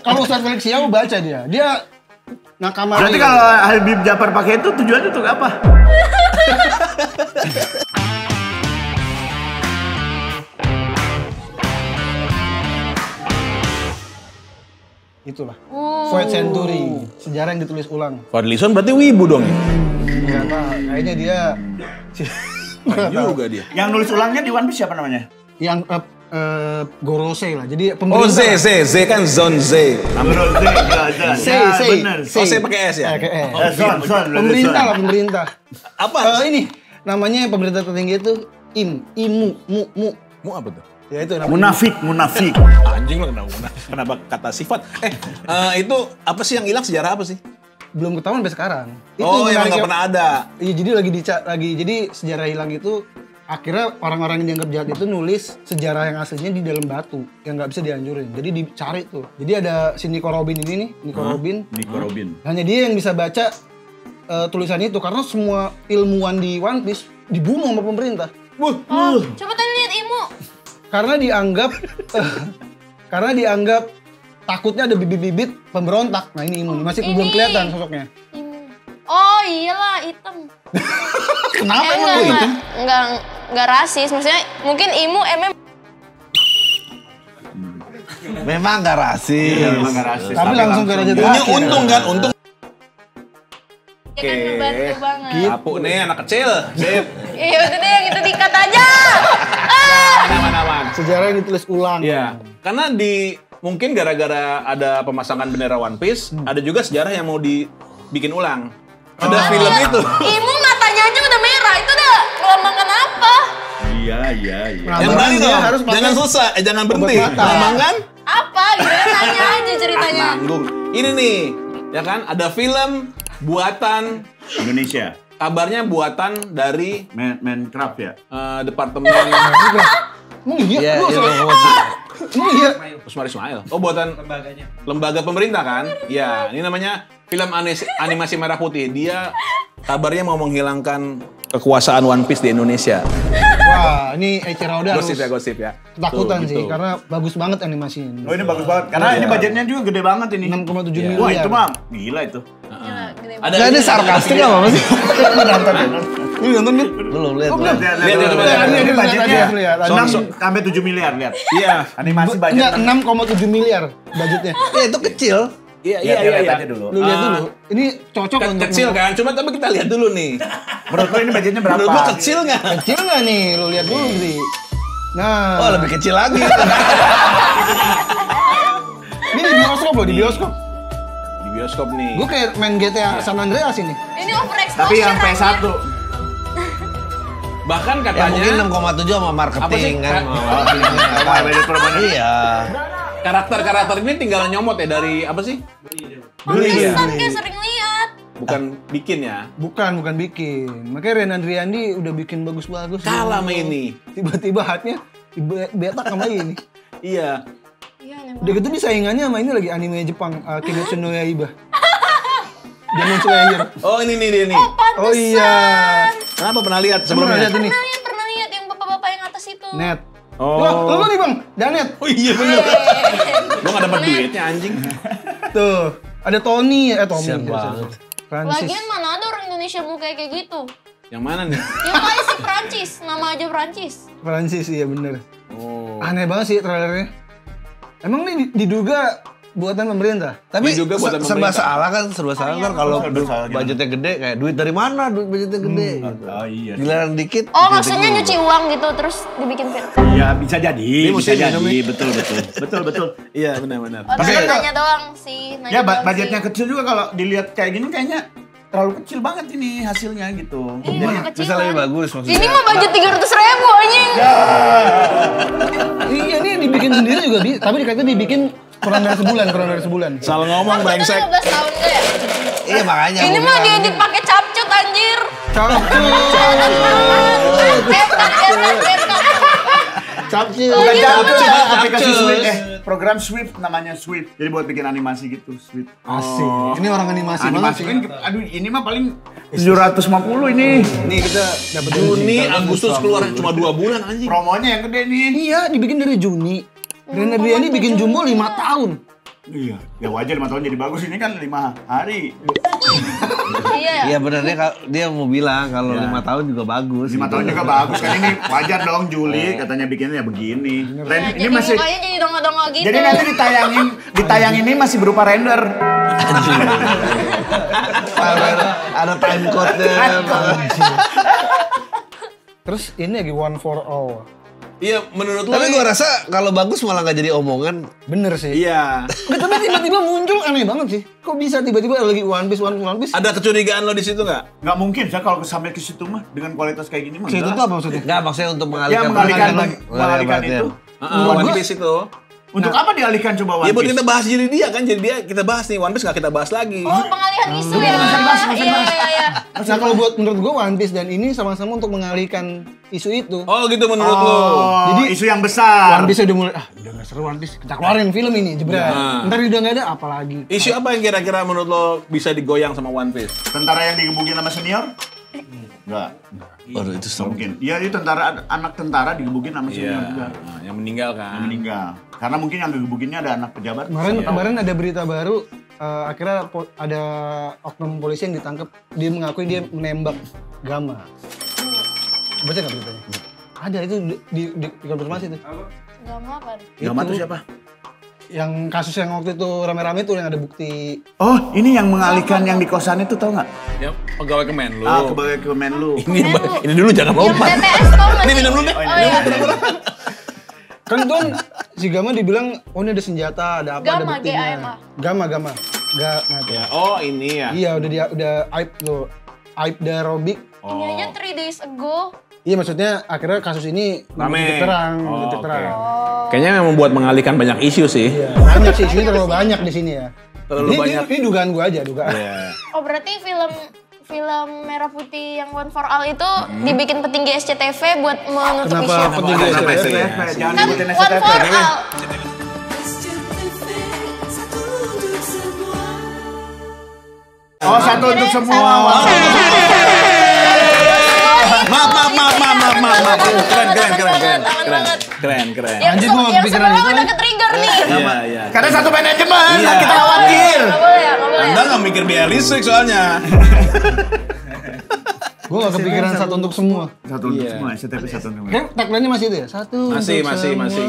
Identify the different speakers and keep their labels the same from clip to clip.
Speaker 1: Kalau Ustadz Felix Xiao baca dia nakama.
Speaker 2: Berarti kalau Habib Jafar pakai itu tujuannya untuk apa?
Speaker 1: Itulah. Void Century, sejarah yang ditulis ulang.
Speaker 3: Fadlison berarti wibu dong ya?
Speaker 1: Iya, Pak. Kayaknya dia
Speaker 3: Juga dia.
Speaker 2: Yang nulis ulangnya di One Piece siapa namanya?
Speaker 1: yang Gorosei lah. Jadi
Speaker 3: Oh Z kan Zone Z.
Speaker 2: Menurut bener.
Speaker 3: Oh Z pakai S ya?
Speaker 1: Pemerintah lah, pemerintah.
Speaker 3: Apa?
Speaker 1: Ini namanya pemerintah tertinggi itu Mu.
Speaker 3: Mau apa tuh?
Speaker 1: Ya itu namanya.
Speaker 2: Munafik.
Speaker 3: Anjing lo kenapa kata sifat? Itu apa sih yang hilang, sejarah apa sih?
Speaker 1: Belum ketahuan sampai sekarang.
Speaker 3: Oh, yang nggak pernah ada.
Speaker 1: Iya, jadi jadi sejarah hilang itu akhirnya orang-orang yang dianggap jahat itu nulis sejarah yang aslinya di dalam batu yang nggak bisa dihancurin. Jadi dicari tuh. Jadi ada si Nico Robin ini nih, Nico Robin. Hanya dia yang bisa baca tulisan itu karena semua ilmuwan di One Piece dibunuh sama pemerintah.
Speaker 4: Coba tadi lihat Imo.
Speaker 1: Karena dianggap takutnya ada bibit-bibit pemberontak. Nah ini Imo nih, masih belum kelihatan sosoknya.
Speaker 4: Oh iyalah, hitam.
Speaker 1: Kenapa emang lu hitam?
Speaker 4: Enggak rasis, maksudnya mungkin Imo
Speaker 5: Memang nggak rasis.
Speaker 1: Tapi langsung ke Raja
Speaker 3: Punya
Speaker 1: Terakhir.
Speaker 3: untung kan, untung.
Speaker 4: ya kan membantu banget.
Speaker 3: Apu nih anak kecil. Sip.
Speaker 4: Iya udah deh, yang itu dikat aja.
Speaker 3: Aman.
Speaker 1: Sejarah yang ditulis ulang.
Speaker 3: Iya, karena mungkin gara-gara ada pemasangan bendera One Piece, ada juga sejarah yang mau dibikin ulang. Ada film itu.
Speaker 4: Imo matanya aja udah merah, itu udah melambangkan apa?
Speaker 2: Iya.
Speaker 3: Yang berani
Speaker 1: Dia
Speaker 3: dong,
Speaker 1: harus pakai
Speaker 3: jangan susah, jangan berhenti.
Speaker 1: obat mata.
Speaker 3: Melambangkan
Speaker 4: Apa? Gimana tanya aja ceritanya.
Speaker 3: nanggung. Ini nih, ya kan, ada film buatan
Speaker 2: Indonesia.
Speaker 3: kabarnya buatan dari
Speaker 2: Minecraft ya.
Speaker 3: departemen
Speaker 1: Emang iya?
Speaker 5: Iya,
Speaker 1: Lu
Speaker 5: iya,
Speaker 1: Emang iya?
Speaker 3: Usmar Ismail. Oh, buatan lembaga pemerintah kan? Iya, ini namanya film animasi merah putih. Dia kabarnya mau menghilangkan kekuasaan One Piece di Indonesia.
Speaker 1: Wah, ini Eiichiro Oda harus
Speaker 3: Gosip ya.
Speaker 1: ketakutan
Speaker 3: Tuh,
Speaker 1: sih,
Speaker 3: gitu.
Speaker 1: karena bagus banget animasinya.
Speaker 2: Oh ini bagus banget. Karena ini budgetnya juga gede banget ini.
Speaker 1: 6,7 miliar.
Speaker 2: Wah itu mah gila itu.
Speaker 4: Gila, gede
Speaker 3: Ada
Speaker 5: Nggak, ini sarkastik apa sih?
Speaker 1: Lu nonton kan? Lu nonton kan?
Speaker 5: Belum lihat.
Speaker 1: belum.
Speaker 3: Lihat.
Speaker 2: Ini budgetnya
Speaker 1: Lihat.
Speaker 2: 6 sampai 7 miliar lihat.
Speaker 3: Iya.
Speaker 2: Animasi budget.
Speaker 1: Enggak, 6,7 miliar budgetnya.
Speaker 5: Ya itu kecil.
Speaker 3: Iya.
Speaker 2: Lihat aja dulu.
Speaker 1: Lu lihat dulu. Ini cocok untuk
Speaker 3: Kecil kan? Cuma tapi kita lihat dulu nih.
Speaker 2: Menurut lo ini budgetnya berapa?
Speaker 3: Menurut gua kecil nggak?
Speaker 1: Kecil nggak nih? Lu lihat dulu, Gri. Nah,
Speaker 5: Oh lebih kecil lagi.
Speaker 1: ini di bioskop loh, di bioskop.
Speaker 3: Di bioskop nih.
Speaker 1: Gue kayak main GTA San Andreas ini.
Speaker 4: Ini overexposure.
Speaker 2: Tapi yang
Speaker 4: anjir.
Speaker 2: PS1.
Speaker 3: Bahkan
Speaker 5: Ya
Speaker 3: katanya
Speaker 5: mungkin 6,7 sama marketing
Speaker 3: Apa sih?
Speaker 5: kan. Iya.
Speaker 3: karakter ini tinggal nyomot ya dari apa sih?
Speaker 4: Pantesan kayak sering lihat.
Speaker 3: Bukan bikin ya.
Speaker 1: Bukan bikin. Makanya Renan Riandi udah bikin bagus-bagus.
Speaker 3: Kalah sama ini.
Speaker 1: Tiba-tiba hatnya betak sama ini.
Speaker 3: Iya.
Speaker 4: Iya, nih.
Speaker 1: Udah gitu nih saingannya sama ini lagi anime Jepang, Kimetsu no Yaiba. Demon Slayer.
Speaker 3: Oh ini nih dia nih.
Speaker 4: Pantesan.
Speaker 1: Oh iya.
Speaker 3: Kenapa pernah lihat
Speaker 1: Pernah
Speaker 3: sebelumnya?
Speaker 1: lihat ini?
Speaker 4: Pernah lihat yang bapak-bapak yang atas itu.
Speaker 1: Net.
Speaker 3: Oh.
Speaker 1: Wah, lu nih Bang, Danet.
Speaker 3: Oh iya bener. Gua nggak dapat duitnya anjing.
Speaker 1: Tuh, ada Tony, Tommy.
Speaker 5: Kasian banget.
Speaker 1: Francis.
Speaker 4: Lagian mana ada orang Indonesia muka kayak gitu?
Speaker 3: Yang mana nih?
Speaker 4: Yang kali sih Prancis, nama aja Prancis.
Speaker 1: Francis, iya bener.
Speaker 3: Oh.
Speaker 1: Aneh banget sih trailernya. Emang nih diduga buatan pemerintah?
Speaker 5: Tapi
Speaker 3: Ini juga buatan
Speaker 5: serba
Speaker 3: pemerintah.
Speaker 5: salah kan, serba salah kan kalau
Speaker 2: Serba salah gimana?
Speaker 5: budgetnya gede kayak duit dari mana duit budgetnya gede gitu.
Speaker 2: Oh iya.
Speaker 5: Giliran dikit.
Speaker 4: Oh
Speaker 5: budgetnya
Speaker 4: maksudnya
Speaker 5: gede.
Speaker 4: nyuci uang gitu terus dibikin film.
Speaker 2: Iya bisa jadi.
Speaker 3: Ini
Speaker 2: Bisa
Speaker 3: mesti
Speaker 2: jadi.
Speaker 3: minum nih.
Speaker 2: Betul.
Speaker 3: Iya benar-benar.
Speaker 4: Oh
Speaker 2: Tapi-
Speaker 4: nanya doang sih. Nanya
Speaker 2: Ya
Speaker 4: doang
Speaker 2: budgetnya
Speaker 4: sih.
Speaker 2: kecil juga kalau dilihat kayak gini kayaknya terlalu kecil banget ini hasilnya gitu.
Speaker 4: Iya,
Speaker 5: Bisa lebih bagus maksudnya.
Speaker 4: Ini mah budget 300.000 anjing.
Speaker 1: Iya, ini dibikin sendiri juga, tapi dikatakan dibikin kurang dari sebulan.
Speaker 3: Salah ngomong
Speaker 4: Maksudnya
Speaker 3: brengsek.
Speaker 4: 15 tahun enggak ya?
Speaker 5: Iya makanya.
Speaker 4: Ini
Speaker 5: gua
Speaker 4: mah
Speaker 5: bilang.
Speaker 4: diedit pakai capcut anjir.
Speaker 1: Capcil.
Speaker 2: Bukan jauh tuh
Speaker 3: Capcus.
Speaker 2: aplikasi
Speaker 3: Capcus.
Speaker 2: Swift program Swift namanya Swift. Jadi buat bikin animasi gitu Swift.
Speaker 1: Asik. Ini orang animasi banget
Speaker 2: Animasi
Speaker 1: sih.
Speaker 2: kan aduh ini mah paling 750 ini.
Speaker 1: Nih kita dapat
Speaker 3: Juni, Agustus keluar cuma 2 bulan anjing.
Speaker 2: Promonya yang gede nih.
Speaker 1: Iya, dibikin dari Juni. Renan Riandi bikin Jumbo 5 tahun.
Speaker 2: Iya, ya wajar 5 tahun jadi bagus. Ini kan 5 hari.
Speaker 4: Iya ya.
Speaker 5: Iya benernya dia mau bilang kalau 5 tahun juga bagus.
Speaker 2: 5 tahun juga bagus kan, ini wajar dong. Juli katanya bikinnya ya begini.
Speaker 4: Nah,
Speaker 2: Ini
Speaker 4: jadi
Speaker 2: masih,
Speaker 4: mukanya jadi donga-donga gitu.
Speaker 2: jadi nanti ditayangin ini masih berupa render.
Speaker 5: Ada time code-nya.
Speaker 1: Terus ini lagi One for All.
Speaker 3: Iya, menurut lo.
Speaker 5: Tapi gua rasa kalau bagus malah nggak jadi omongan.
Speaker 1: Bener sih.
Speaker 3: Iya.
Speaker 1: Nggak, tapi tiba-tiba muncul aneh banget sih. Kok bisa tiba-tiba lagi One Piece?
Speaker 3: Ada kecurigaan lo di situ nggak?
Speaker 2: Nggak mungkin saya kalau sampai ke situ mah dengan kualitas kayak gini mah.
Speaker 1: Situ tuh apa maksudnya?
Speaker 5: Enggak, maksudnya untuk
Speaker 2: Ya
Speaker 5: mengalihkan
Speaker 2: mengalihkan itu.
Speaker 3: One Piece itu.
Speaker 2: Untuk apa dialihkan coba One
Speaker 3: Ya buat
Speaker 2: Piece?
Speaker 3: kita bahas jadi dia kan, jadi dia kita bahas nih One Piece nggak kita bahas lagi.
Speaker 4: Oh, pengalihan isu ya. Iya.
Speaker 1: Nah, kalau buat menurut gue One Piece dan ini sama-sama untuk mengalihkan isu itu.
Speaker 3: Oh gitu menurut lo.
Speaker 2: Oh,
Speaker 1: Jadi,
Speaker 2: isu yang besar.
Speaker 1: One Piece udah mulai, udah gak seru One Piece. Kita keluarin film ini, jebret.
Speaker 3: Nah.
Speaker 1: Ntar udah gak ada, apalagi.
Speaker 3: Isu apa yang kira-kira menurut lo bisa digoyang sama One Piece?
Speaker 2: Tentara yang digebukin sama senior? Enggak.
Speaker 5: Waduh, itu
Speaker 2: Nggak mungkin. Iya, itu anak tentara digebukin sama senior juga.
Speaker 3: yang meninggal kan.
Speaker 2: Meninggal. Karena mungkin yang digebukinnya ada anak pejabat.
Speaker 1: Kemarin ada berita baru, akhirnya ada oknum polisi yang ditangkap. Dia mengakui dia menembak Gama. Baca nggak beritanya? Ada itu di konfirmasi itu.
Speaker 4: Gak mau apa?
Speaker 2: Gama tuh siapa?
Speaker 1: Yang kasus yang waktu itu rame-rame tuh yang ada bukti.
Speaker 2: Oh, ini yang mengalihkan yang di kosan itu tau nggak?
Speaker 3: Ya, pegawai Kemenlu.
Speaker 2: Ah, kebagai ke Menlu.
Speaker 3: Ini dulu jangan
Speaker 4: Yang
Speaker 3: lompat.
Speaker 4: TPS tau gak
Speaker 3: Ini
Speaker 4: sih?
Speaker 3: minum dulu deh.
Speaker 4: Oh iya.
Speaker 1: Kan tuh si Gama dibilang, oh ini ada senjata, ada apa, ada
Speaker 4: Gama,
Speaker 1: buktinya.
Speaker 4: G-A-M-A.
Speaker 1: Gama. Gak, nah, itu.
Speaker 3: Ya, oh ini ya.
Speaker 1: Iya, udah Aib tuh. Aib Darobik.
Speaker 4: Ini aja 3 days ago.
Speaker 1: Iya, maksudnya akhirnya kasus ini
Speaker 3: Rame.
Speaker 1: titik terang,
Speaker 3: Oh,
Speaker 1: titik
Speaker 3: oke.
Speaker 1: terang.
Speaker 3: Kayaknya yang membuat mengalihkan banyak isu sih.
Speaker 1: Iya, banyak sih, ini terlalu banyak di sini ya.
Speaker 3: Terlalu banyak.
Speaker 1: Ini dugaan gua aja, dugaan.
Speaker 3: Iya.
Speaker 4: Oh berarti film Merah Putih yang One for All itu dibikin petinggi SCTV buat menutup
Speaker 1: Kenapa
Speaker 4: isu.
Speaker 1: petinggi
Speaker 3: Kenapa
Speaker 1: SCTV?
Speaker 3: SCTV?
Speaker 2: Jangan
Speaker 4: Kan
Speaker 2: dibutin
Speaker 4: One for
Speaker 2: SCTV.
Speaker 4: All.
Speaker 2: Oh, satu untuk semua.
Speaker 3: Maaf. Keren.
Speaker 4: Yang,
Speaker 1: Anjir, gua nggak
Speaker 4: yang
Speaker 1: kepikiran
Speaker 4: semua
Speaker 1: itu.
Speaker 4: udah ke-trigger nih.
Speaker 3: Iya.
Speaker 2: Karena satu manajemen,
Speaker 3: Iya.
Speaker 2: kita khawatir.
Speaker 4: Gak boleh ya, gak boleh.
Speaker 3: Anda nggak mikir biaya listrik soalnya.
Speaker 1: Gua gak kepikiran satu untuk semua.
Speaker 2: Satu untuk
Speaker 3: Iya.
Speaker 2: semua, SCTV satu untuk semua.
Speaker 1: Kan tagline-nya masih itu ya? Satu
Speaker 3: Masih,
Speaker 1: untuk
Speaker 3: masih,
Speaker 1: semua.
Speaker 3: masih.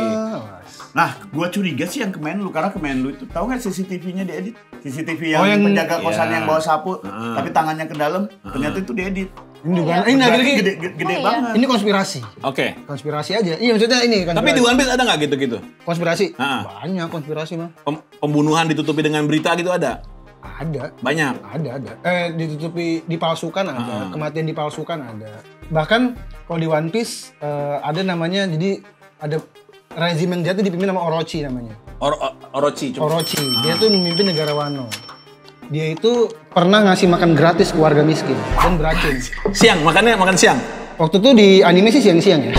Speaker 2: Nah, gua curiga sih yang Kemenlu, karena Kemenlu itu tahu nggak CCTV-nya diedit? CCTV yang,
Speaker 1: Oh, yang-
Speaker 2: penjaga kosan
Speaker 3: iya.
Speaker 2: yang bawa sapu, tapi tangannya ke dalam, ternyata itu diedit.
Speaker 1: Ini dugaan,
Speaker 4: iya.
Speaker 1: ini
Speaker 2: Berarti
Speaker 1: lagi
Speaker 2: gede
Speaker 4: Oh, iya.
Speaker 2: banget.
Speaker 1: ini konspirasi.
Speaker 3: Oke.
Speaker 1: Konspirasi aja. Iya, maksudnya ini konspirasi.
Speaker 3: Tapi di One Piece ada nggak gitu-gitu?
Speaker 1: konspirasi.
Speaker 3: Ah.
Speaker 1: Banyak konspirasi mah.
Speaker 3: Pembunuhan ditutupi dengan berita gitu ada?
Speaker 1: Ada.
Speaker 3: Banyak.
Speaker 1: Ada. Ditutupi, dipalsukan ada. Kematian dipalsukan ada. Bahkan kalau di One Piece ada namanya, jadi ada rezim yang jatuh dipimpin sama Orochi namanya.
Speaker 3: Orochi. coba.
Speaker 1: Orochi, dia tuh memimpin negara Wano. Dia itu pernah ngasih makan gratis ke warga miskin dan beracun.
Speaker 3: Siang, makan siang.
Speaker 1: Waktu itu di anime sih siang-siang ya.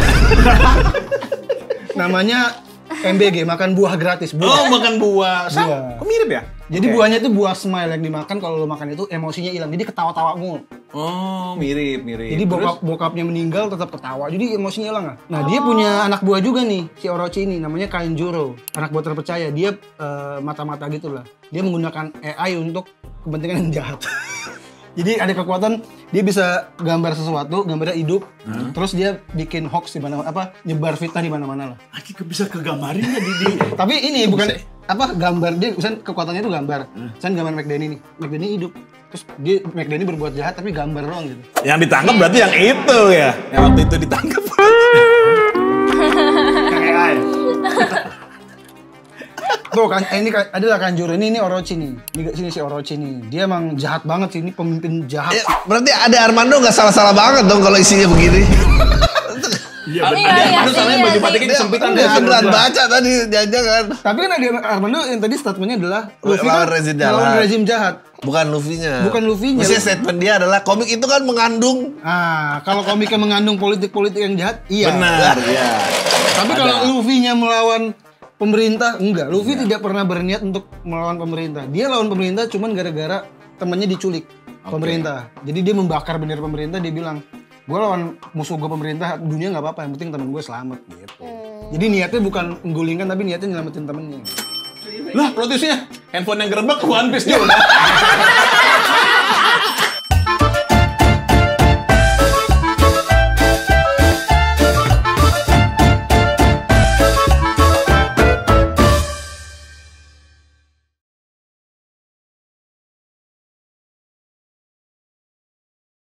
Speaker 1: Namanya MBG, makan buah gratis.
Speaker 3: Oh, makan buah.
Speaker 1: Buah.
Speaker 3: Kok mirip ya?
Speaker 1: Jadi buahnya itu buah smile yang dimakan, kalau lo makan itu emosinya hilang. Jadi ketawa-tawa mulu.
Speaker 3: Oh, mirip.
Speaker 1: Jadi bokapnya meninggal tetap ketawa. Jadi emosinya hilang lah. Nah, dia punya anak buah juga nih, si Orochi ini namanya Kanjuro. Anak buah terpercaya. Dia mata-mata gitu lah. Dia menggunakan AI untuk kepentingan yang jahat. Jadi ada kekuatan, dia bisa gambar sesuatu, gambarnya hidup, terus dia bikin hoax di mana, nyebar fitnah di mana-mana lah.
Speaker 2: Aji bisa kegambarin nggak di
Speaker 1: Tapi ini bukan gambar dia, misalnya kekuatannya itu gambar. Misalnya gambar McDanny nih, McDanny hidup. Terus dia McDanny berbuat jahat tapi gambar doang gitu.
Speaker 3: Yang ditangkap berarti yang itu ya. Yang waktu itu ditangkap.
Speaker 2: AI?
Speaker 1: Tuh kan, ini adalah Kanjuro, ini Orochi nih. Ini sini si Orochi nih. Dia emang jahat banget sih, ini pemimpin jahat.
Speaker 5: Ya, berarti ada Armando nggak salah-salah banget dong kalau isinya begini.
Speaker 2: Iya benar.
Speaker 4: Iya,
Speaker 3: Armando soalnya
Speaker 4: iya
Speaker 3: baju
Speaker 4: sih.
Speaker 3: batiknya disempitan
Speaker 5: Dia
Speaker 3: deh.
Speaker 5: beneran baca tadi jangan-jangan.
Speaker 1: Tapi kan ada Armando yang tadi statementnya adalah Luffy
Speaker 5: Lawan
Speaker 1: kan
Speaker 5: rezim jahat.
Speaker 1: lawan rezim jahat.
Speaker 5: Bukan Luffy-nya.
Speaker 1: Bukan Luffy-nya.
Speaker 5: Maksudnya statement dia adalah komik itu kan mengandung.
Speaker 1: Nah, kalau komiknya mengandung politik-politik yang jahat, iya.
Speaker 3: Benar, ya.
Speaker 1: Tapi kalau Luffy-nya melawan pemerintah, enggak. Luffy tidak pernah berniat untuk melawan pemerintah. Dia lawan pemerintah cuman gara-gara temannya diculik pemerintah. Jadi dia membakar bendera pemerintah, dia bilang, gue lawan musuh gue pemerintah, dunia nggak apa-apa, yang penting temen gue selamat gitu. Jadi niatnya bukan menggulingkan, tapi niatnya nyelamatin temennya.
Speaker 3: Lah, plot twistnya handphone yang gerbek One Piece juga.